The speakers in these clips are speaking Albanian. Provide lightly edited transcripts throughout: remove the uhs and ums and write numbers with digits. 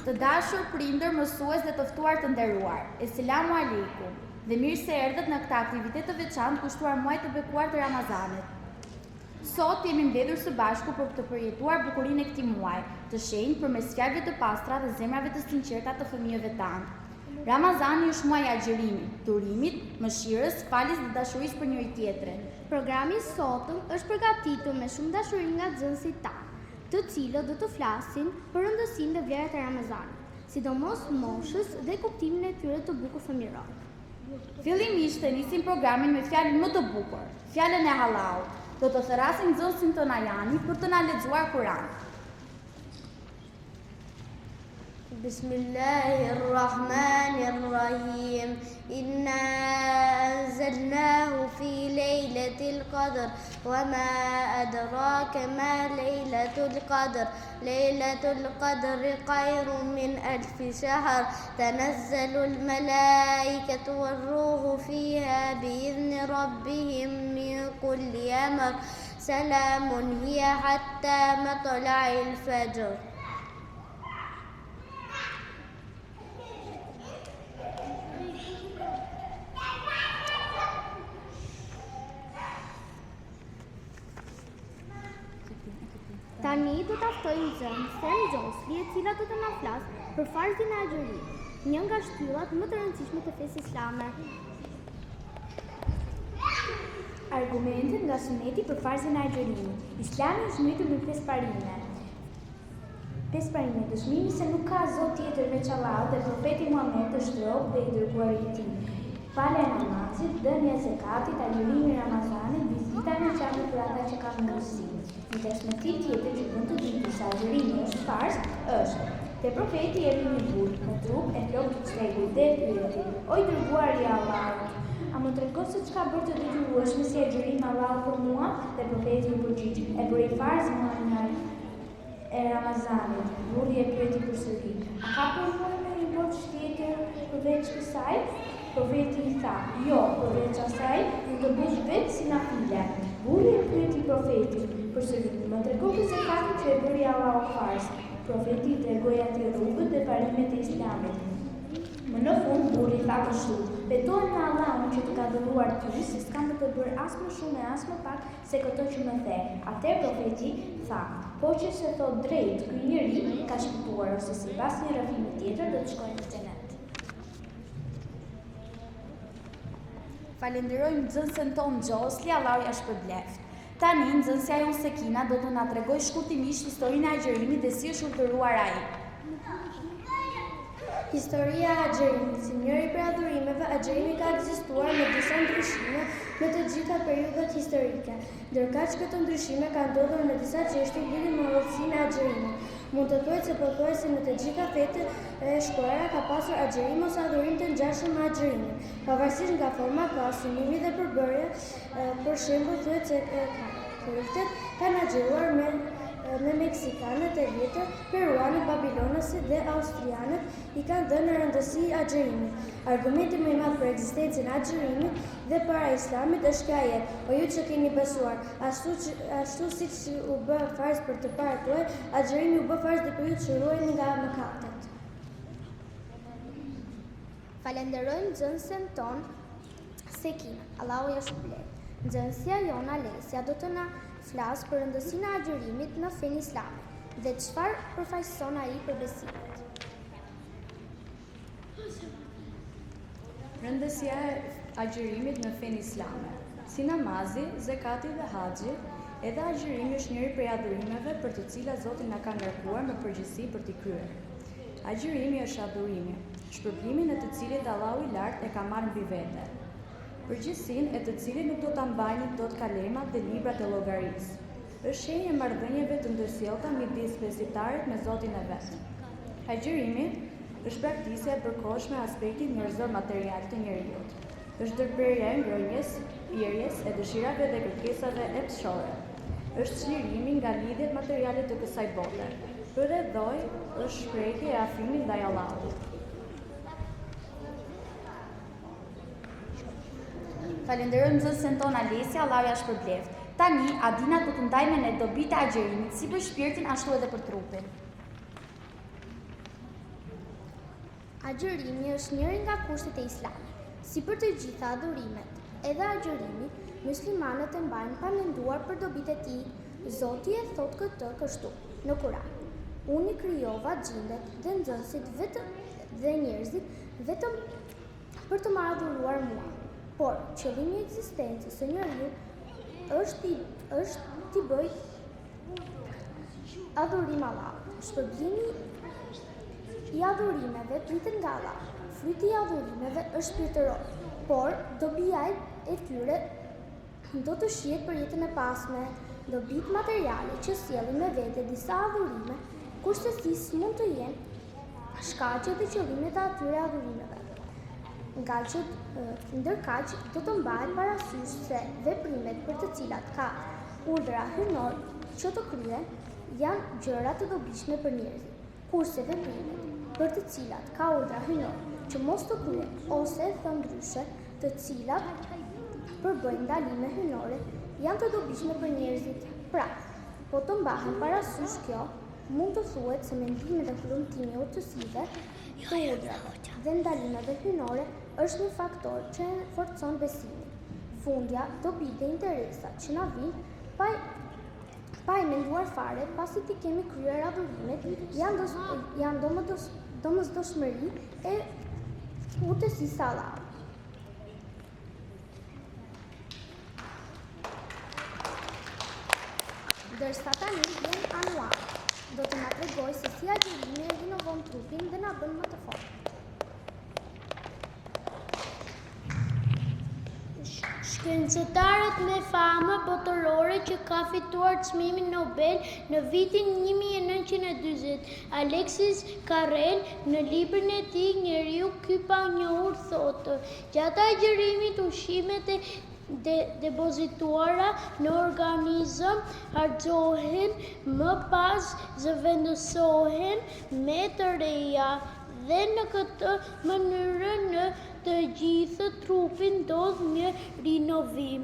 Të dashur prindër, mësues dhe të ftuar të nderuar. Eselamu aleikum. Dhe mirë se erdhët në këtë aktivitet të veçantë kushtuar muajit të bekuar të Ramazanit. Sot jemi mbledhur së bashku për të përjetuar bukurinë e këtij muaji, të shenjtë përmes fjalëve të pastra dhe zemrave të sinqerta të fëmijëve tanë. Ramazani është muaji i agjerimit, durimit, mëshirës, faljes dhe dashurisë për njëri tjetrin. Programi i sotëm është përgatitur me shumë dashuri nga nxënësit tanë, të cilët do të flasin për rëndësinë dhe vlerat e Ramazanit, sidomos moshës dhe kuptimin e tyre të bukur fëmijëror. Fillimisht të nisim programin me fjalën më të bukur, fjalën e Allahut. Do të therasim nxënësin tonë Ajani për të na lexuar Kur'an. Bismillahirrahmanirrahim. Inna anzalnahu fi laylatil qadr wa ma adraka ma laylatul qadr. Laylatul qadri khayrun min alfi shahr. Tanazzalul malaikatu war-ruhu fiha bi'izni rabbihim min kulli amr. Salamun hiya hatta matla'il fajr. Tani do ta ftoj nxënësen Gjosli, e cila do të na flasë për farzin e agjerimit, një nga shtyllat më të rëndësishme të fesë islame. Argumentet nga suneti për farzin e agjerimit. Islami është ngritur me 5 parime. 5 parime: dëshmimi se nuk ka zot tjetër veç Allahut dhe profeti Muhamedi është rob dhe i dërguari i tij. Falja e namazit, dhënia e zakatit, agjerimi i Ramazanit, vizita në xhami për ata që kanë mundësi. Një perspektiv tjetër që mund të ditë se agjerimi është farz është: te profeti erdhi një burr me trup e plot të çlegur dhe pyeti: "O i dërguari i Allahut, a më tregon se çka bërë të detyrueshme si agjerimi Allahu për mua?" Dhe profeti u përgjigj: "E bëri farz muajin e Ramazanit." Burri e pyeti përsëri: "A ka për mua një borxh tjetër përveç kësaj?" Profeti i tha: "Jo, përveç asaj, nuk të bësh vetë si nafile." Burri e pyeti profetin përsëri: "Më trego për zakatin që e bëri Allahu farz." Profeti i tregoi atij rrugët dhe parimet e Islamit. Më në fund burri tha kështu: "Betohem në Allahun që të ka dhuruar ty se s'kam të bërë as më shumë e as më pak se këto që më the." Atëherë profeti tha: "Po që se thot drejt, ky njeri ka shpëtuar, ose sipas një rrëfimi tjetër do të shkojë në xhenet." Falenderojmë nxënësen tonë Gjosli, Allahu ja shpërbleft. Tani nxënësja jonë Sekina do të na tregojë shkurtimisht historinë e agjerimit dhe si është urdhëruar ai. Historia e agjerimit. Si njëri prej adhurimeve, agjerimi ka ekzistuar me disa ndryshime në të gjitha periudhat historike. Ndërkaq këto ndryshime kanë ndodhur në disa çështje lidhur me rrotësinë e agjerimit. Mund të thuhet se pothuajse në të gjitha fetet e shkuara ka pasur agjerim ose adhurim të ngjashëm me agjerimin. Pavarësisht nga forma, ka synimi dhe përbërje. Për shembull, thuhet se keltët kanë agjeruar me meksikanët e vjetër, peruanët, babilonësit dhe austrianët i kanë dhënë rëndësi agjerimit. Argumenti më i madh për ekzistencën e agjerimit dhe para Islamit është kjo ajet: "O ju që keni besuar, ashtu siç u bë farz për të parë tuaj, agjerimi u bë farz dhe për ju që ruajeni nga mëkatet." Falenderojmë nxënësen tonë Sekina, Allahu ja shpëlbeft. Nxënësja jona Lesja do të na flas për rëndësinë e agjerimit në fenë islame dhe çfarë përfaqëson ai për besimit. Rëndësia e agjerimit në fenë islame. Si namazi, zakati dhe haxhi, edhe agjerimi është njëri prej adhurimeve për të cilat Zoti na ka ngarkuar me përgjegjësi për t'i kryer. Agjerimi është adhurimi, shpërblimi në të cilit Allahu i lartë e ka marrë mbi vete. Përgjegjësinë e të cilit nuk do ta mbajnë dot kalemat dhe librat e llogarisë. Është shenjë e marrëdhënieve të ndërsjellta midis besimtarit me Zotin e vet. Agjerimi është praktikë e përkohshme e aspektit njerëzor material të njeriut. Është ndërprerja e ngrënjes, pirjes e dëshirave dhe kërkesave epshore. Është çlirimi nga lidhjet materiale të kësaj bote. Përredhoi është shprehje e afrimit ndaj Allahut. Falenderojmë nxënësen tonë Alesja, Allahu ja shpërbleft. Tani, Adina do të ndaj me ne dobitë e agjerimit, si për shpirtin ashtu edhe për trupin. Agjërimi është njëri nga kushtet e Islamit. Si për të gjitha adhurimet, edhe agjërimi, muslimanët e mbajnë pa menduar për dobitë e tij. Zoti e thot këtë kështu në Kur'an: Unë i krijova gjindet dhe nxënësit dhe njerëzit vetëm për të më adhuruar mua. Por qëllimi i ekzistencës së njeriu është t'i bëj adhurim Allahut. Shpërblimi i adhurimeve pritet nga Allahu. Fryti i adhurimeve është shpirtëror, por dobia e tyre do të shihet për jetën e pasme. Dobitë materiale që sjellin me vete disa adhurime, kushtësisë mund të jenë shkaqe dhe qëllimet e atyre adhurimeve. Ndërkaq do të mbahet parasysh se veprimet për të cilat ka urdhra hyjnor që të kryen janë gjëra të dobishme për njerëzit, kurse veprimet për të cilat ka urdhra hyjnor që mos të kryen ose thëndryshe, të cilat përbëjnë ndalime hyjnore, janë të dobishme për njerëzit. Pra, po të mbahen parasysh kjo, mund të thuhet se mendimet e premtimit të urtësive të urdhrave dhe ndalimeve hyjnore është një faktor që forcon besimin. Fundja, dobitë dhe interesat që na vijnë pa e menduar fare, pasi ti kemi kryer adhurimet, janë domosdoshmëri e urtësisë së Allahut. Dërsa tani vjen Anuar, do të na tregoj se si agjërimi e rinovon trupin dhe na bën më të fortë. Shkencëtarët me famë botërore që ka fituar çmimin Nobel në vitin 1940, Alexis Carrel, në librin e tij Njeriu ky pa njohur thotë: gjatë agjërimit ushqimet e depozituara në organizëm harxhohen, më pas zëvendësohen me të reja dhe në këtë mënyrë në të gjithë trupin ndodh një rinovim,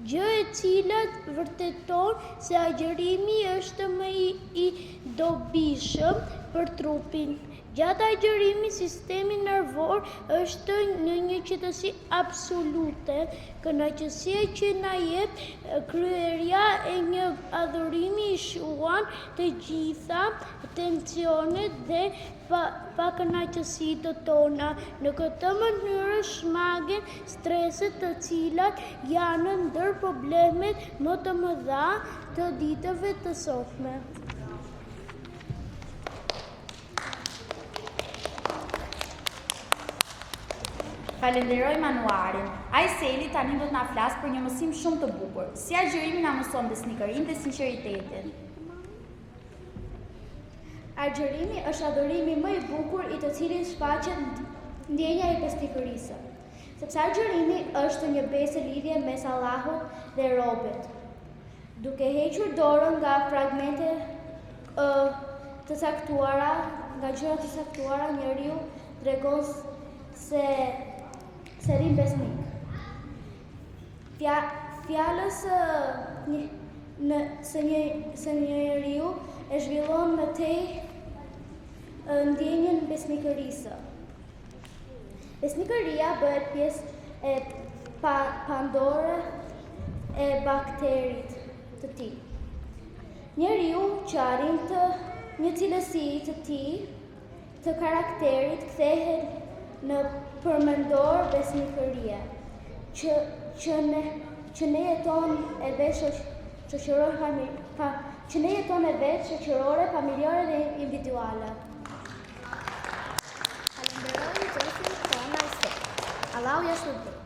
gjë e cila vërteton se agjërimi është më i dobishëm për trupin. Gjatë agjërimit, sistemi nervor është në një qetësi absolute, kënaqësia që na jep kryerja e një adhurimi i shuan të gjitha tensionet dhe pakënaqësitë tona. Në këtë mënyrë shmagen streset të cilat janë ndër problemet më të mëdha të ditëve të sotme. Falenderoj Manuarin. Ai Seli tani do të na flasë për një mësim shumë të bukur. Si agjërimi na mëson besnikërinë dhe sinqeritetin. Agjërimi është adhurimi më i bukur i të cilit shfaqet ndjenja e besnikërisë. Sepse agjërimi është një besë lidhje mes Allahut dhe robët. Duke hequr dorën nga fragmente të caktuara, nga gjëra të caktuara, njeriu tregon se rin besnik. Fjalës së njeriu e zhvillon më tej ndjenjën besnikërisë. Besnikëria bëhet pjesë e pandore e bakterit të tij. Njeriu që arrin një cilësi të tij të karakterit kthehet në përmendor besnikërie, që ne jeton e vetë shoqërore, familjare dhe individuale. Falenderoj nxënësin tonë Aise. Allahu ja shpërblet.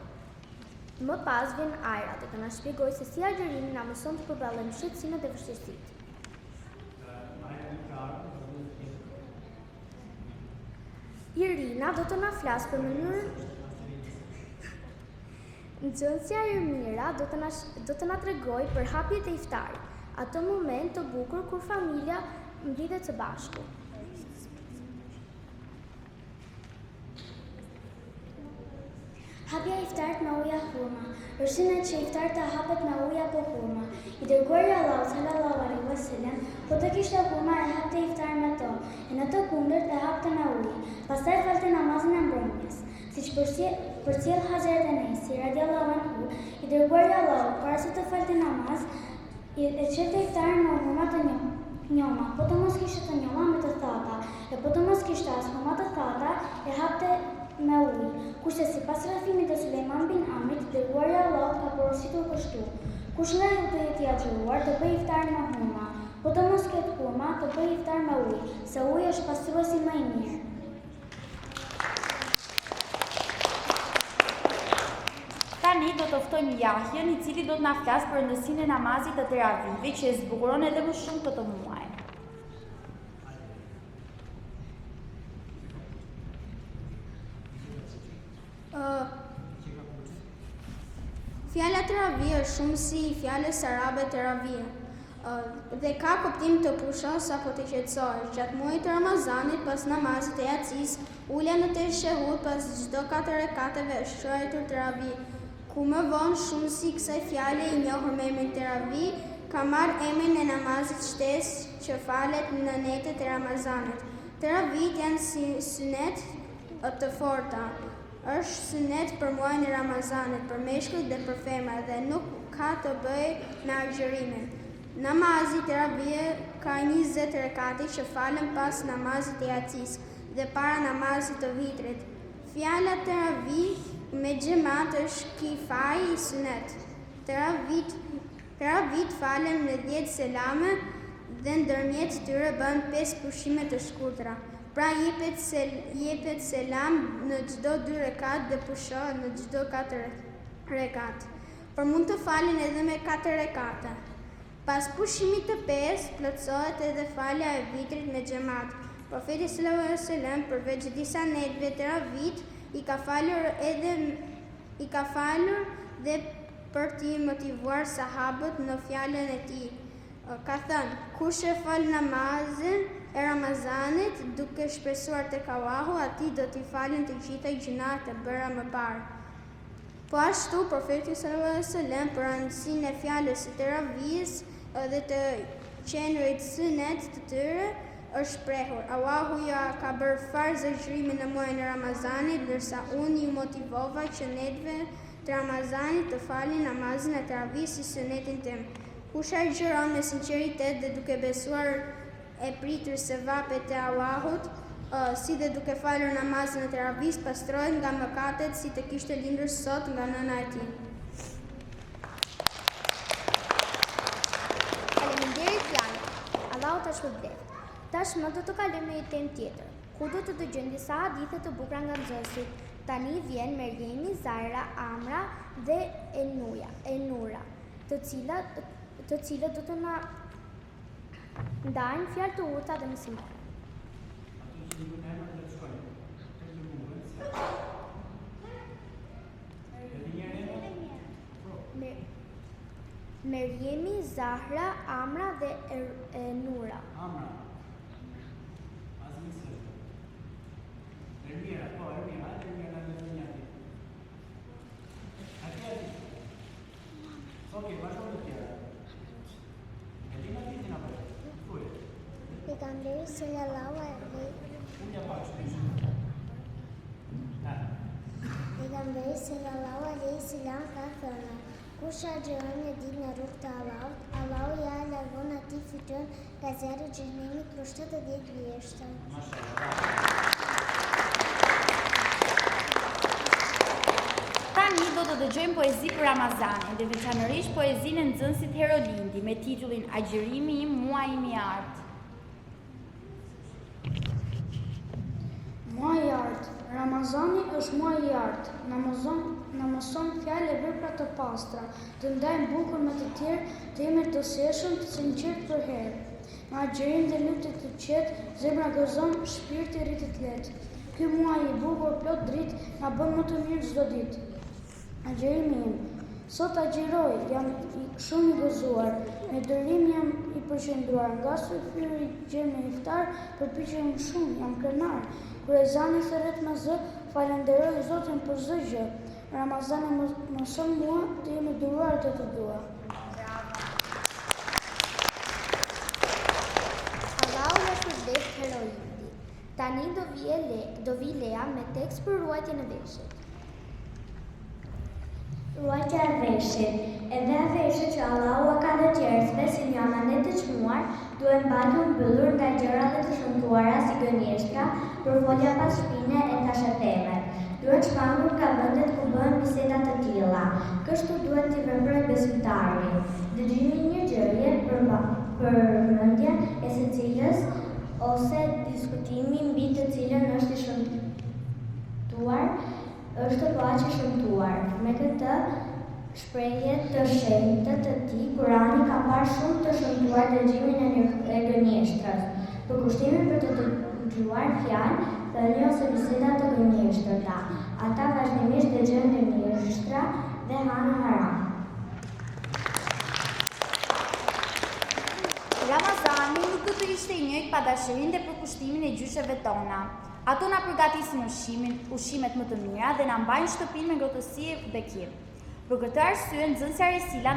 Më pas vjen Ajra dhe të na shpjegoj se si agjërimi na mëson të përballojmë shqetësimet dhe vështirësitë. Irina do të na flasë për mënyrën. Nxënësja Irmira do të na tregoj për hapjet e iftarit, atë moment të bukur kur familja mblidhet së bashku. Hapja e iftarit me ujë hurma. Përshëndet që iftari të hapet me ujë apo hurma. I dërguari i Allahut sallallahu alaihi wasallam po të kishte hurma e hapte iftarin me to, e në të kundërt e hapte me ujë. Pastaj falte namaz Siç përcjell Hazret Enesi radiallahu anhu, i dërguari i Allahut para se të falte namaz, e çete iftarin me huma të njoma, po të mos kishte të njoma me të thata, e po të mos kishte as huma të thata, e hapte me ujë. Kurse sipas rrafimit të Sulejman bin Amrit, dërguari i Allahut ka porositur kështu: kush nga ju të jetë i agjëruar të bëjë iftar me huma, po të mos ketë huma të bëjë iftar me ujë, se uji është pastruesi më i mirë. Tani do të ftojmë Jahjen, i cili do të na flasë për rëndësinë e namazit të teravive, që e zbukuron edhe më shumë këtë muaj. Fjala teravi është shumë si fjalës arabe teravie, dhe ka kuptim të pushos apo të qetësohesh. Gjatë muajit të Ramazanit, pas namazit të yatsis, ulja në teshehud pas çdo 4 rekateve është quajtur teravi, ku më vonë shumë si kësaj fjale i njohur me emrin teravi ka marrë emrin e namazit shtesë që falet në netët e Ramazanit. Teravit janë si sunet të forta. Është sunet për muajin e Ramazanit, për meshkujt dhe për femrat, dhe nuk ka të bëjë me agjërimin. Namazi teravie ka 20 rekate që falen pas namazit të yatsis dhe para namazit të vitrit. Fjala teravi me xhamat është kifai i sunet. Teravit falen me 10 selame dhe ndërmjet tyre bën 5 pushime të shkurtra. Pra jepet selam në çdo 2 rekat dhe pushohet në çdo 4 rekat. Por mund të falen edhe me 4 rekate. Pas pushimit të 5 plotësohet edhe falja e vitrit me xhamat. Profeti sallallahu alaihi wasallam përveç disa netëve teravit i ka falur dhe për t'i motivuar sahabët në fjalën e tij. Ka thënë: kush e fal namazin e Ramazanit duke shpresuar tek Allahu, atij do t'i falen të gjitha gjunat e bëra më parë. Po ashtu profeti sallallahu alaihi wasallam për rëndësinë e fjalës së teravis dhe të qenurit sunet të tyre është shprehur: Allahu ja ka bërë farz agjërimin në muajin e Ramazanit, ndërsa unë ju motivova që netëve të Ramazanit të falin namazin e teravis si sunetin tim. Kush agjëron me sinqeritet dhe duke besuar e pritur sevapet e Allahut, si dhe duke falur namazin e teravis, pastrohet nga mëkatet si të kishte lindur sot nga nëna e tij. Faleminderit Jani. Allahu ta shpërblet. Tashmë do të kalojmë në një temë tjetër, ku do të dëgjojmë disa hadithe të bukura nga nxënësit. Tani vjen Merjemi, Zahra, Amra dhe Enura, të cilët do të na ndajnë fjalë të urta dhe mësime. Merjemi, Zahra, Amra dhe Enura. Pejgamberi sallallahu alaihi wasallam ka thënë: kush agjeron në ditën e rrugë të Allahut, Allahu ja largon atij fytyrën nga zjarri i xhenemit për 70 vjeshtër. Tani do të dëgjojmë poezi për Ramazanin, dhe veçanërisht poezinë e nxënësit Herolindi me titullin Agjërimi im, muaji im i artë. Muaji i artë. Ramazani është muaji i artë. Na mëson fjalë e vepra të pastra, të ndajmë bukur me të tjerë, të jemi të seshëm, të sinqert për herë. Me agjerim dhe lutje të qetë, zemra gëzon, shpirti rritet lehtë. Ky muaj i bukur plot dritë na bën më të mirë çdo ditë. Agjerimi im. Sot agjeroj, jam shumë i gëzuar, me dërim jam i përqendruar, nga syfyri gjem në iftar, përpiqem shumë, jam krenar. Kur ezani thërret me zë, falenderoj Zotin për çdo gjë. Ramazani mëson mua të jem i duruar të të dua. Allahu na shpërblet Herolindi. Tani do vi Lea me tekst për ruajtjen e veshit. Ruajtja e veshit. Edhe e veshit që Allahu ka dhënë njerëzve si një amanet të çmuar, duhet mbajtur mbyllur nga gjërat të shëmtuara si gënjeshtra, përfolja pas shpine e tashetemet. Duhet shpangur nga vendet ku bëhen biseda të tilla. Kështu duhet t'i vepërojë besimtari. Dëgjimi një gjëje përmendje e së cilës ose diskutimi mbi të cilën është i shëmtuar është po aq i shëmtuar. Me këtë shprehje të shenjtë të tij, Kurani ka parë shumë të shëmtuar dëgjimin e gënjeshtrës. Për kushtimin për të dëgjuar fjalë, thënie ose biseda të gënjeshtërta. Ata vazhdimisht dëgjojnë gënjeshtra dhe hanë haram. Ramazani nuk do të ishte i njëjtë pa dashurinë dhe përkushtimin e gjysheve tona. Ato na përgatisin ushqimet më të mira dhe na mbajnë shtëpinë me ngrohtësi e bekim. Për këtë arsye, nxënësja Resila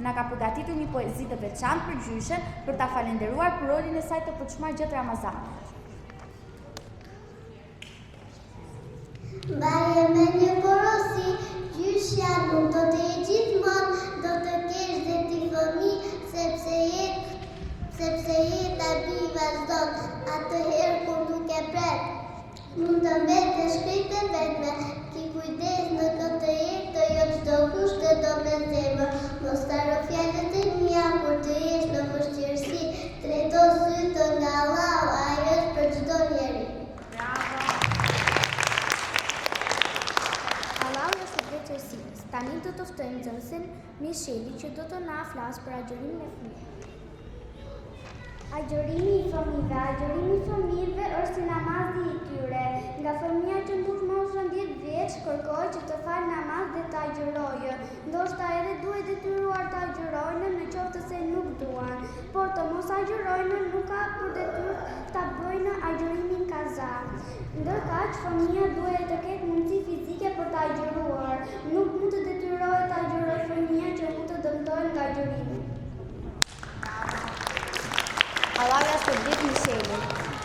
na ka përgatitur një poezi të veçantë për gjyshen për ta falendëruar për rolin e saj të përçmuar gjatë Ramazanit. Mbaje me një porosi, gjyshja nuk do të jetë gjithmonë, do të kesh dhe ti fëmijë, sepse jeta bi vazhdon, atëherë kur nuk e pret. Mund të mbetë shkritë e vetme, ki kujdes në këtë jetë të jo çdo kush të do me zemër. Mos haro fjalët e mia kur të jesh në vështirësi, drejto sytë nga Allahu, ai është për çdo njeri. Allahu është i drejtësisë. Tani do të ftojmë nxënësin Misheli që do të na flasë për agjërimin e fëmijëve. Agjërimi i fëmijëve është si namazi i tyre. Nga fëmia që mbush moshën 10 vjeç kërkoj që të falë namaz dhe të agjërojë. Ndoshta edhe duhet detyruar të agjërojnë në qoftë se nuk duan, por të mos agjërojnë nuk ka për detyrë ta bëjnë agjërimin kaza. Ndërkaq fëmia duhet të ketë mundësi fizike për të agjëruar. Nuk mund të detyrohet të agjërojë fëmia që mund të dëmtojnë nga agjërimi. Allah ja shpërblet Mishelin.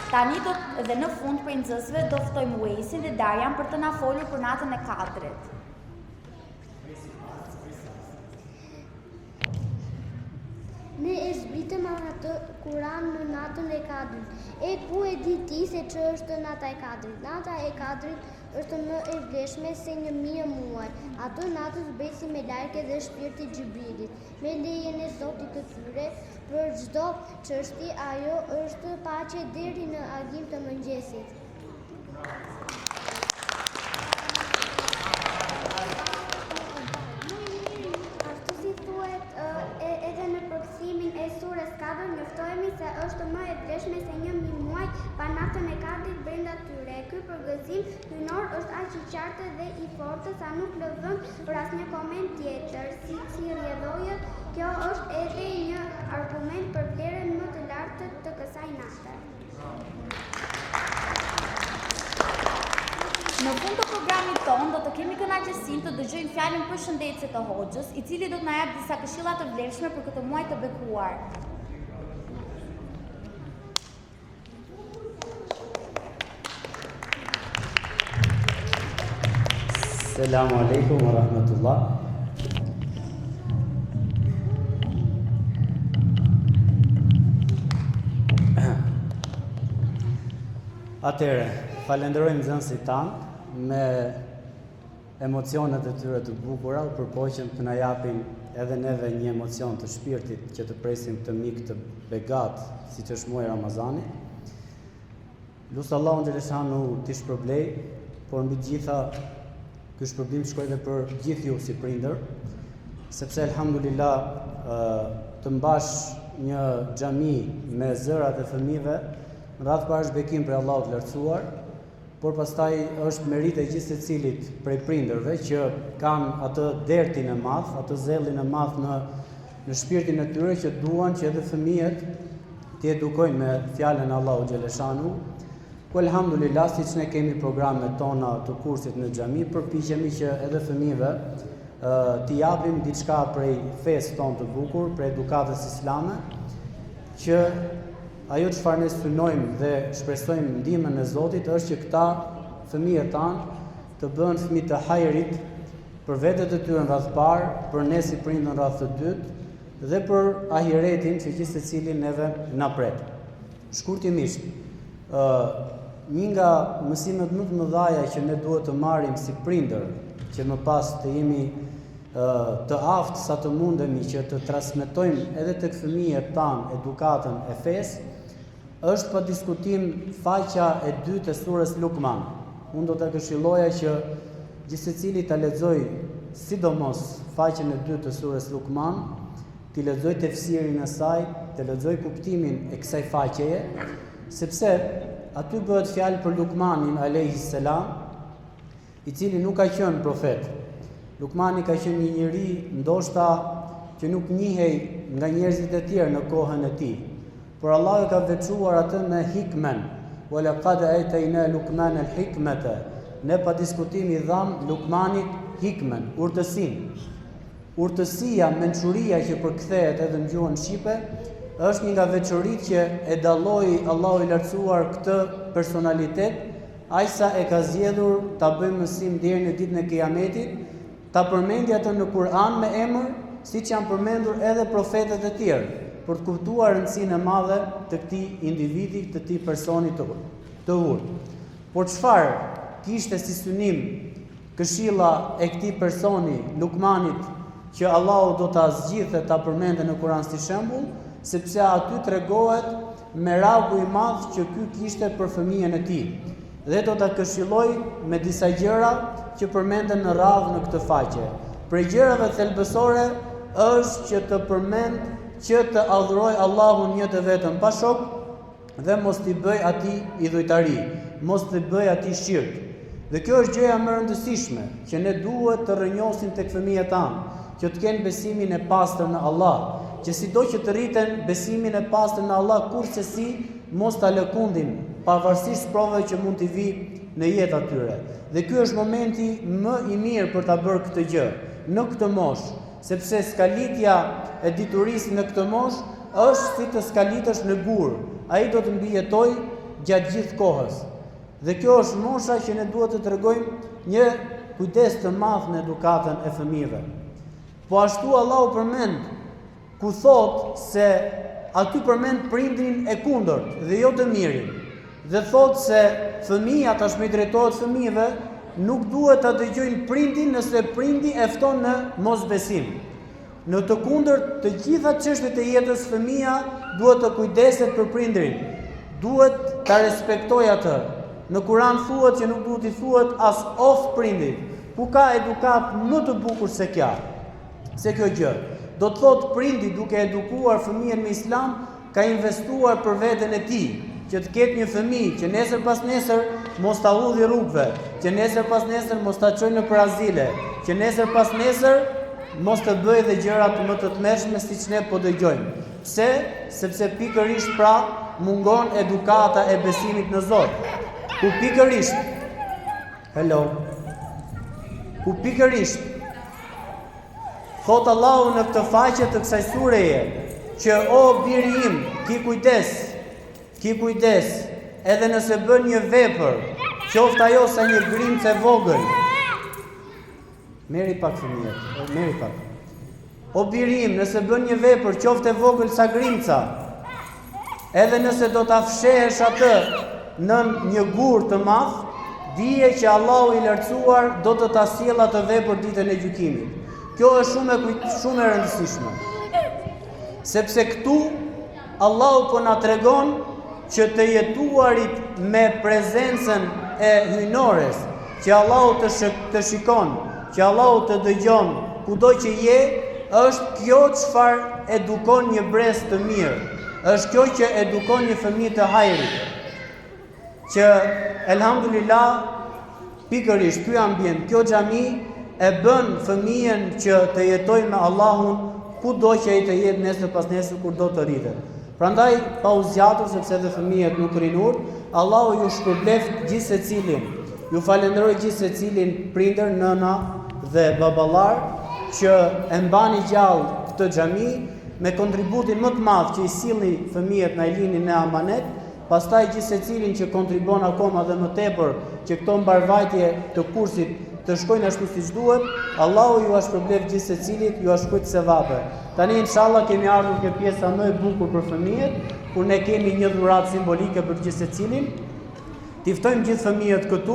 Tani dhe në fund për nxënësve do ftojmë Uesin dhe Darjan për të na folur për natën e Kadrit. Ne e zbritëm atë Kur'an në natën e Kadrit. E ku e di ti se që është nata e Kadrit? Nata e Kadrit është më e vlefshme se 1000 muaj. Atë natës mbesi me larke dhe shpirti Xhibrilit. Me lejen e Zotit të tyre, për çdo çështje ajo është paqe deri në agim të mëngjesit. Ashtu si thuhet edhe në përkthimin e surës Kadr, njoftohemi se është më e vlefshme se 1000 muaj pa natën e Kadrit brenda tyre. Ky përgëzim hyjnor është aq i qartë dhe i fortë sa nuk lëvëm për asnjë koment tjetër. Si rrjedhojët, kjo është edhe një argument për vlerën më të lartë të kësaj nate. Në fund të programit tonë do të kemi kënaqësinë të dëgjojmë fjalën përshëndetëse të Hoxhës, i cili do të na japë disa këshilla të vlefshme për këtë muaj të bekuar. Selamu alaikum wa rahmatullah. Atëre, falenderojmë nxënësit tanë me emocionet e tyre të bukura, u përpoqen të na japin edhe neve një emocion të shpirtit që të presim të mik të begat, siç është muaji Ramazani. Lusë Allahun xhaleshanu t'i shpërblej, por mbi gjitha ky shpërblim shkoj edhe për gjithë ju si prindër, sepse alhamdulillah të mbash një xhami me zërat e fëmijëve, në radhë parë është bekim për Allahut të lartësuar, por pastaj është merit e gjithë secilit prej prindërve që kanë atë dertin e madh, atë zellin e madh në shpirtin e tyre që duan që edhe fëmijët t'i edukojnë me fjalën e Allahut xhaleshanu. Ku alhamdulillah, siç ne kemi programet tona të kursit në xhami, përpiqemi që edhe fëmijëve t'i japim diçka prej fesë tonë të bukur, prej edukatës islame, që ajo çfarë ne synojmë dhe shpresojmë ndihmën e Zotit është që këta fëmijët tanë të bëhen fëmijë të hajrit për vetët e tyre në radhë parë, për ne si prindër në radhë të dytë dhe për ahiretin që gjithë secili neve na pret. Shkurtimisht, një nga mësimet më të mëdha që ne duhet të marrim si prindër, që më pas të jemi të aftë sa të mundemi që të transmetojmë edhe tek fëmijët tanë edukatën e fesë, është pa diskutim faqja e dytë e surës Lukman. Unë do të këshilloja që gjithsecili ta lexoj sidomos faqen e dytë të surës Lukman, t'i lexoj tefsirin e saj, të lexoj kuptimin e kësaj faqeje, sepse aty bëhet fjalë për Lukmanin alayhis salam, i cili nuk ka qenë profet. Lukmani ka qenë një njeri ndoshta që nuk njihej nga njerëzit e tjerë në kohën e tij. Por Allah e ka veçuar atë me hikmen, wa laqad atayna Lukmana al-hikmata. Ne pa diskutim i dham Lukmanit hikmen, urtësinë. Urtësia, mençuria që përkthehet edhe në gjuhën shqipe, është një nga veçoritë që e dalloi Allahu i lartësuar këtë personalitet, aq sa e ka zgjedhur ta bëjmë mësim deri në ditën e Kiametit, ta përmendi atë në Kur'an me emër, siç janë përmendur edhe profetët e tjerë, për të kuptuar rëndësinë e madhe të këtij individi, të këtij personi të urtë. Por çfarë kishte si synim këshilla e këtij personi, Lukmanit, që Allahu do ta zgjidhte ta përmendë në Kur'an si shembull, sepse aty tregohet meraku i madh që ky kishte për fëmijën e tij. Dhe do ta këshilloj me disa gjëra që përmenden në radhë në këtë faqe. Për gjërave thelbësore është që të përmend që të adhuroj Allahun një të vetëm pa shok dhe mos t'i bëj atij idhujtari, mos t'i bëj atij shirk. Dhe kjo është gjëja më e rëndësishme që ne duhet të rrënjosim tek fëmijët tanë, që të kenë besimin e pastër në Allah, që sido që të rriten besimin e pastër në Allah, kurse mos ta lëkundin, pavarësisht provave që mund t'i vi në jetë atyre. Dhe ky është momenti më i mirë për ta bërë këtë gjë në këtë moshë, sepse skalitja e diturisë në këtë moshë është si të skalitësh në gur. Ai do të mbijetoj gjatë gjithë kohës. Dhe kjo është mosha që ne duhet të tregojmë një kujdes të madh në edukatën e fëmijëve. Po ashtu Allahu përmend ku thot se aty përmend prindin e kundërt dhe jo të mirin. Dhe thot se fëmija tashmë drejtohet fëmijëve, nuk duhet ta dëgjojnë prindin nëse prindi e fton në mosbesim. Në të kundërt, të gjitha çështjet e jetës fëmia duhet të kujdeset për prindrin. Duhet ta respektojë atë. Në Kur'an thuhet që nuk duhet i thuhet as of prindit. Ku ka edukat më të bukur se kjo? Se kjo gjë. Do të thotë prindi duke edukuar fëmijën me Islam ka investuar për veten e tij, që të ketë një fëmijë që nesër pas nesër mos ta udhë rrugëve, që nesër pas nesër mos ta çojë në azile, që nesër pas nesër mos të bëjë dhe gjëra më të tmerrshme siç ne po dëgjojmë. Pse? Sepse pikërisht pra mungon edukata e besimit në Zot. Ku pikërisht thot Allahu në këtë faqe të kësaj sureje që o biri im, ki kujdes, edhe nëse bën një vepër, qoftë ajo sa një grimcë e vogël. Merri pak fëmijët, merri pak. O biri im, nëse bën një vepër, qoftë e vogël sa grimca, edhe nëse do ta fshehesh atë në një gur të madh, dije që Allahu i lartësuar do të ta sjellë atë vepër ditën e gjykimit. Kjo është shumë e rëndësishme. Sepse këtu Allahu po na tregon që të jetuarit me prezencën e hyjnores, që Allahu të shikon, që Allahu të dëgjon kudo që je, është kjo çfarë edukon një brez të mirë. Është kjo që edukon një fëmijë të hajrit. Që elhamdulillah pikërisht ky ambient, kjo xhami e bën fëmijën që të jetojë me Allahun kudo që ai të jetë nesër pas nesër kur do të rritet. Prandaj pa u zgjatur sepse edhe fëmijët nuk rrin urt, Allahu ju shpërbleft gjithsecilin. Ju falenderoj gjithsecilin prindër, nëna dhe baballar që e mbani gjallë këtë xhami me kontributin më të madh që i sillni fëmijët na i lini në amanet, pastaj gjithë secilin që kontribon akoma dhe më tepër që këto mbarvajtje të kursit të shkojnë ashtu siç duhet, Allahu ju shpërblet gjithë secilit, ju shkojt sevape. Tani inshallah kemi ardhur ke pjesa më e bukur për fëmijët, kur ne kemi një dhuratë simbolike për gjithë secilin. Ti ftojmë gjithë fëmijët këtu.